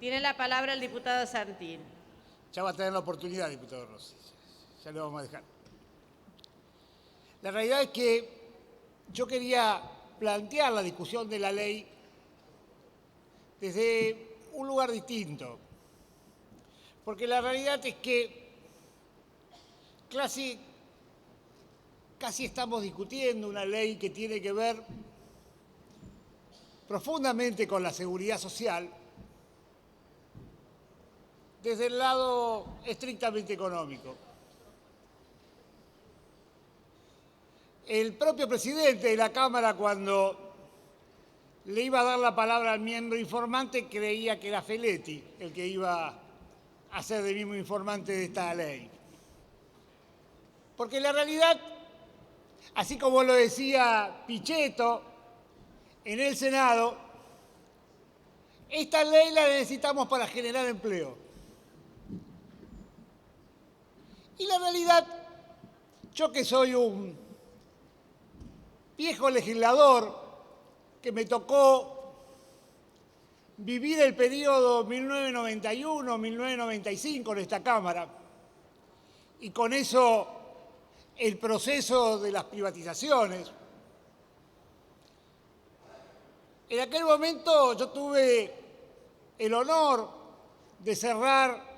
Tiene la palabra el diputado Santín. Ya va a tener la oportunidad, diputado Rossi. Ya lo vamos a dejar. La realidad es que yo quería plantear la discusión de la ley desde un lugar distinto. Porque la realidad es que casi estamos discutiendo una ley que tiene que ver profundamente con la seguridad social desde el lado estrictamente económico. El propio presidente de la Cámara, cuando le iba a dar la palabra al miembro informante, creía que era Feletti el que iba a ser el mismo informante de esta ley. Porque la realidad, así como lo decía Pichetto en el Senado, esta ley la necesitamos para generar empleo. Y la realidad, yo que soy un viejo legislador que me tocó vivir el periodo 1991-1995 en esta Cámara, y con eso el proceso de las privatizaciones. En aquel momento yo tuve el honor de cerrar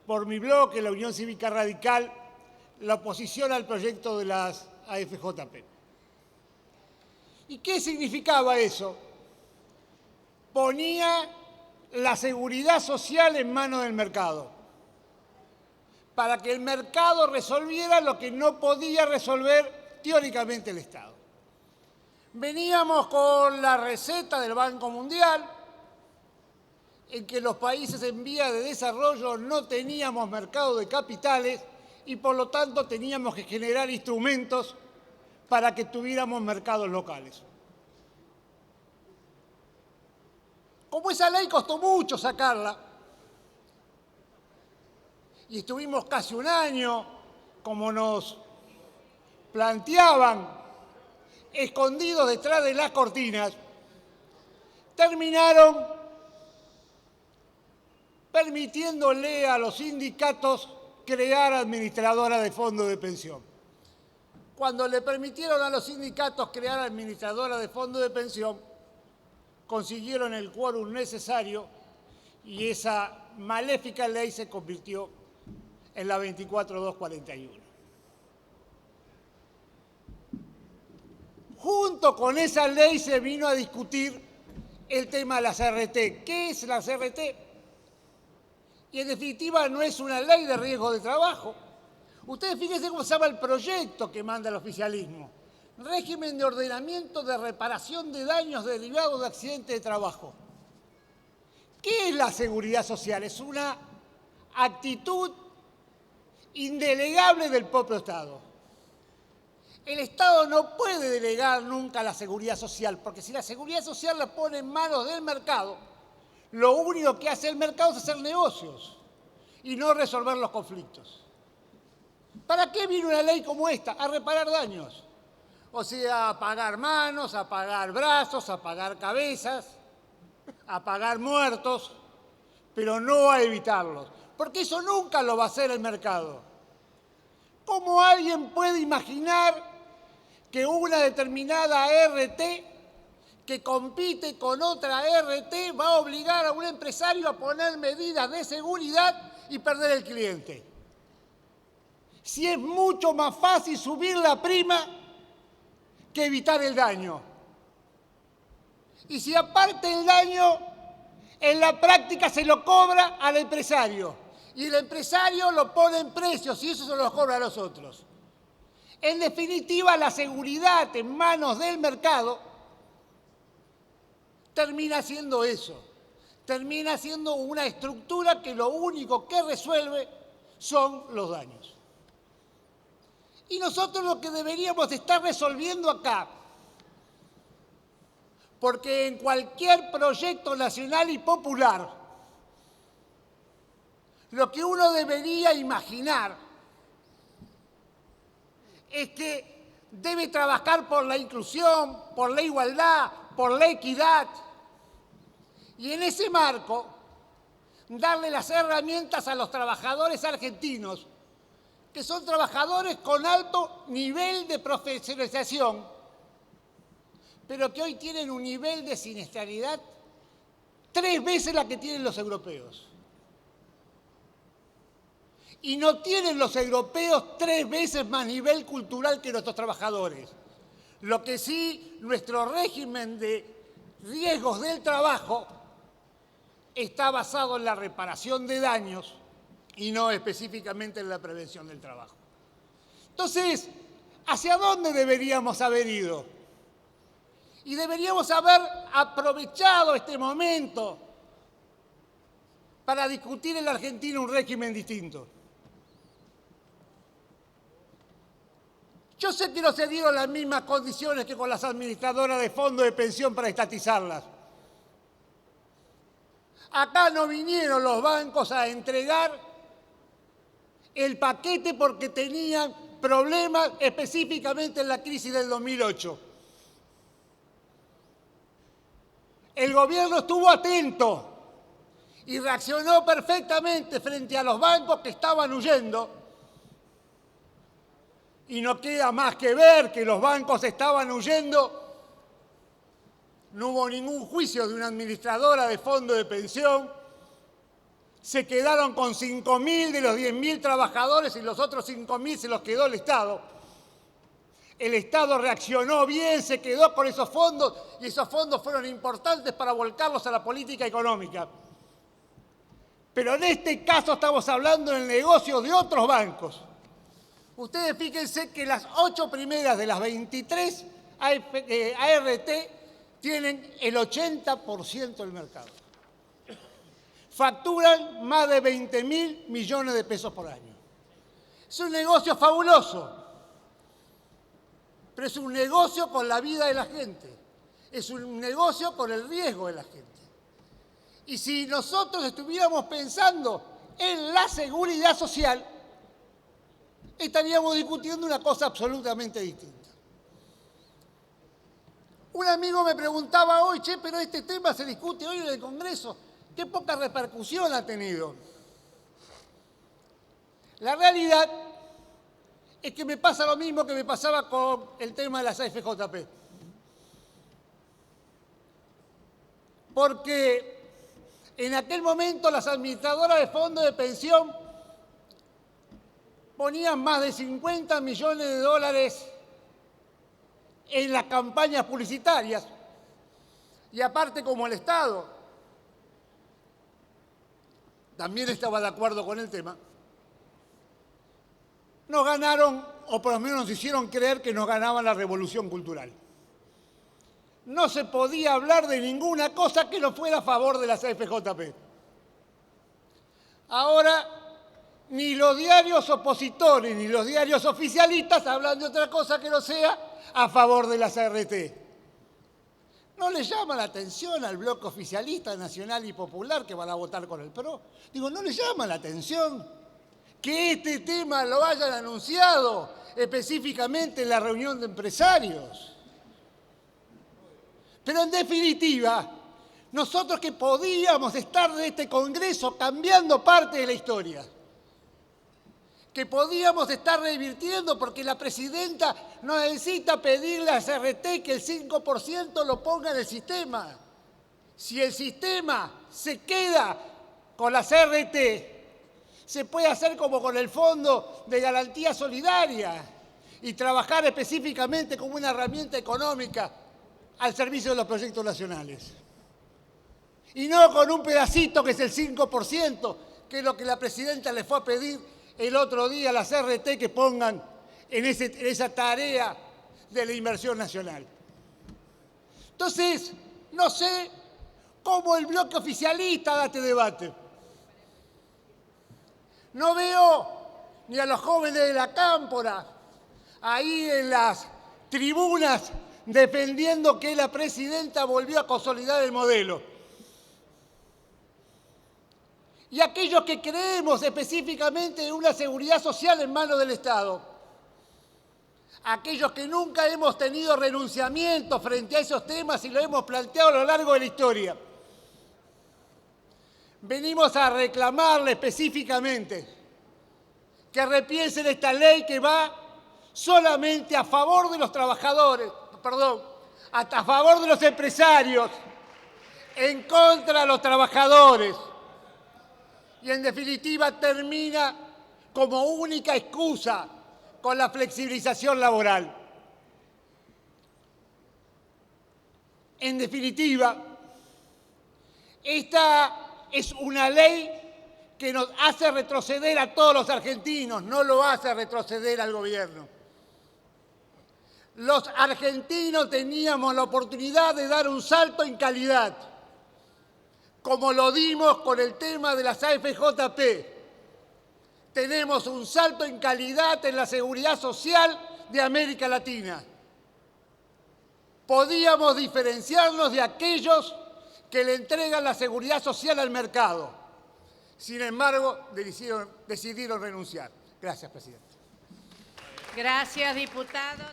por mi bloque, la Unión Cívica Radical, la oposición al proyecto de las AFJP. ¿Y qué significaba eso? Ponía la seguridad social en manos del mercado, para que el mercado resolviera lo que no podía resolver teóricamente el Estado. Veníamos con la receta del Banco Mundial, en que los países en vía de desarrollo no teníamos mercado de capitales y por lo tanto teníamos que generar instrumentos para que tuviéramos mercados locales. Como esa ley costó mucho sacarla, y estuvimos casi un año, como nos planteaban, escondidos detrás de las cortinas, terminaron permitiéndole a los sindicatos crear administradoras de fondos de pensión. Cuando le permitieron a los sindicatos crear administradoras de fondos de pensión, consiguieron el quórum necesario y esa maléfica ley se convirtió en la 24241. Junto con esa ley se vino a discutir el tema de la CRT. ¿Qué es la CRT? Y en definitiva no es una ley de riesgo de trabajo. Ustedes fíjense cómo se llama el proyecto que manda el oficialismo. Régimen de ordenamiento de reparación de daños derivados de accidentes de trabajo. ¿Qué es la seguridad social? Es una actitud indelegable del propio Estado. El Estado no puede delegar nunca la seguridad social, porque si la seguridad social la pone en manos del mercado, lo único que hace el mercado es hacer negocios y no resolver los conflictos. ¿Para qué viene una ley como esta? A reparar daños. O sea, a pagar manos, a pagar brazos, a pagar cabezas, a pagar muertos, pero no a evitarlos. Porque eso nunca lo va a hacer el mercado. ¿Cómo alguien puede imaginar que una determinada RT que compite con otra RT va a obligar a un empresario a poner medidas de seguridad y perder el cliente? Si es mucho más fácil subir la prima que evitar el daño. Y si aparte el daño, en la práctica se lo cobra al empresario. Y el empresario lo pone en precios y eso se los cobra a los otros. En definitiva, la seguridad en manos del mercado termina siendo eso. Termina siendo una estructura que lo único que resuelve son los daños. Y nosotros lo que deberíamos estar resolviendo acá, porque en cualquier proyecto nacional y popular, lo que uno debería imaginar es que debe trabajar por la inclusión, por la igualdad, por la equidad. Y en ese marco darle las herramientas a los trabajadores argentinos, que son trabajadores con alto nivel de profesionalización, pero que hoy tienen un nivel de siniestralidad 3 veces la que tienen los europeos. Y no tienen los europeos 3 veces más nivel cultural que nuestros trabajadores. Lo que sí, nuestro régimen de riesgos del trabajo está basado en la reparación de daños y no específicamente en la prevención del trabajo. Entonces, ¿hacia dónde deberíamos haber ido? Y deberíamos haber aprovechado este momento para discutir en la Argentina un régimen distinto. Yo sé que no se dieron las mismas condiciones que con las administradoras de fondos de pensión para estatizarlas. Acá no vinieron los bancos a entregar el paquete porque tenían problemas específicamente en la crisis del 2008. El gobierno estuvo atento y reaccionó perfectamente frente a los bancos que estaban huyendo. Y no queda más que ver que los bancos estaban huyendo. No hubo ningún juicio de una administradora de fondo de pensión. Se quedaron con 5.000 de los 10.000 trabajadores y los otros 5.000 se los quedó el Estado. El Estado reaccionó bien, se quedó con esos fondos y esos fondos fueron importantes para volcarlos a la política económica. Pero en este caso estamos hablando del negocio de otros bancos. Ustedes fíjense que las 8 primeras de las 23 ART tienen el 80% del mercado. Facturan más de 20.000 millones de pesos por año. Es un negocio fabuloso, pero es un negocio con la vida de la gente. Es un negocio con el riesgo de la gente. Y si nosotros estuviéramos pensando en la seguridad social, estaríamos discutiendo una cosa absolutamente distinta. Un amigo me preguntaba hoy, pero este tema se discute hoy en el Congreso. ¿Qué poca repercusión ha tenido? La realidad es que me pasa lo mismo que me pasaba con el tema de las AFJP. Porque en aquel momento las administradoras de fondos de pensión ponían más de 50 millones de dólares en las campañas publicitarias. Y aparte, como el Estado también estaba de acuerdo con el tema, nos ganaron, o por lo menos nos hicieron creer que nos ganaban la revolución cultural. No se podía hablar de ninguna cosa que no fuera a favor de las AFJP. Ahora, ni los diarios opositores ni los diarios oficialistas hablan de otra cosa que no sea a favor de las ART. ¿No les llama la atención al bloque oficialista, nacional y popular que van a votar con el PRO? Digo, ¿no les llama la atención que este tema lo hayan anunciado específicamente en la reunión de empresarios? Pero en definitiva, nosotros que podíamos estar de este Congreso cambiando parte de la historia, que podíamos estar revirtiendo porque la presidenta no necesita pedirle a CRT que el 5% lo ponga en el sistema. Si el sistema se queda con la CRT, se puede hacer como con el Fondo de Garantía Solidaria y trabajar específicamente como una herramienta económica al servicio de los proyectos nacionales. Y no con un pedacito que es el 5%, que es lo que la presidenta le fue a pedir el otro día a la CRT que pongan en esa tarea de la inversión nacional. Entonces, no sé cómo el bloque oficialista da este debate. No veo ni a los jóvenes de la Cámpora ahí en las tribunas defendiendo que la presidenta volvió a consolidar el modelo. Y aquellos que creemos específicamente en una seguridad social en manos del Estado, aquellos que nunca hemos tenido renunciamiento frente a esos temas y lo hemos planteado a lo largo de la historia, venimos a reclamarle específicamente que repiensen esta ley que va solamente a favor de los trabajadores, a favor de los empresarios, en contra de los trabajadores. Y en definitiva termina como única excusa con la flexibilización laboral. En definitiva, esta es una ley que nos hace retroceder a todos los argentinos, no lo hace retroceder al gobierno. Los argentinos teníamos la oportunidad de dar un salto en calidad, como lo dimos con el tema de las AFJP. Tenemos un salto en calidad en la seguridad social de América Latina. Podíamos diferenciarnos de aquellos que le entregan la seguridad social al mercado. Sin embargo, decidieron renunciar. Gracias, presidente. Gracias, diputado.